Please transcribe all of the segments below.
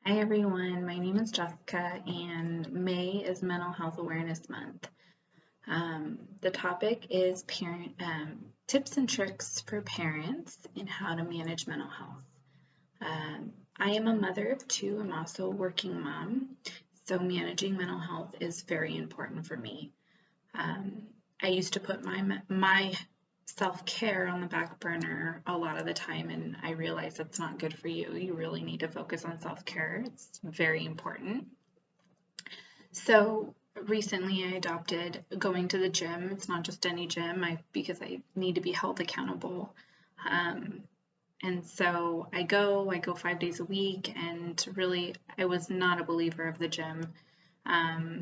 Hi everyone, my name is Jessica and May is Mental Health Awareness Month. The topic is parent tips and tricks for parents in how to manage mental health. I am a mother of two. I'm also a working mom, so managing mental health is very important for me. I used to put my self-care on the back burner a lot of the time, and I realize that's not good for you. You really need to focus on self-care. It's very important. So recently I adopted going to the gym. It's not just any gym, because I need to be held accountable. And so I go 5 days a week, and really I was not a believer of the gym. I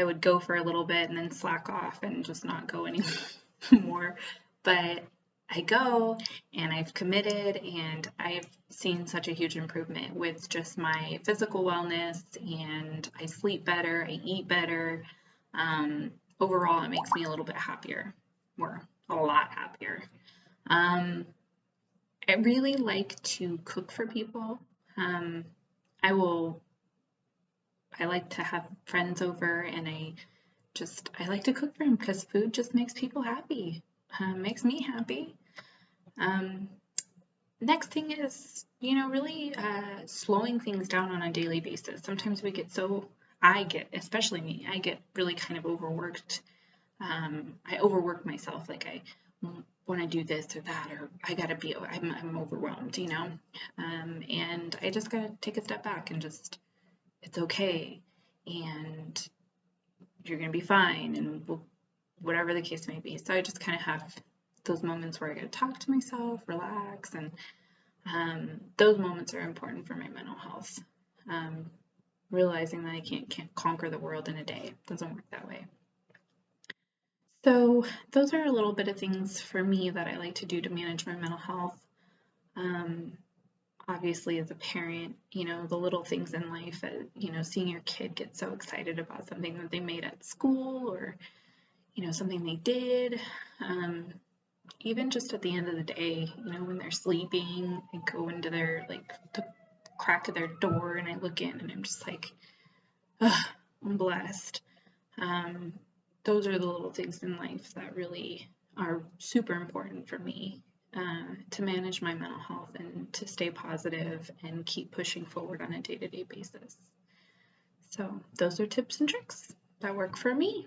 would go for a little bit and then slack off and just not go anymore. But I go and I've committed, and I've seen such a huge improvement with just my physical wellness, and I sleep better, I eat better. Overall, it makes me a little bit happier, or a lot happier. I really like to cook for people. I like to have friends over, and I like to cook for them because food just makes people happy. Makes me happy. Next thing is, really slowing things down on a daily basis. Sometimes especially me, I get really kind of overworked. I overwork myself, like I want to do this or that, or I'm overwhelmed, and I just gotta take a step back and it's okay, and you're gonna be fine, and whatever the case may be. So I just kind of have those moments where I gotta talk to myself, relax, and those moments are important for my mental health. Realizing that I can't conquer the world in a day. It doesn't work that way. So those are a little bit of things for me that I like to do to manage my mental health. Obviously, as a parent, the little things in life, seeing your kid get so excited about something that they made at school, or, something they did. Even just at the end of the day, when they're sleeping, I go into the crack of their door and I look in and I'm just like, oh, I'm blessed. Those are the little things in life that really are super important for me to manage my mental health and to stay positive and keep pushing forward on a day-to-day basis. So those are tips and tricks that work for me.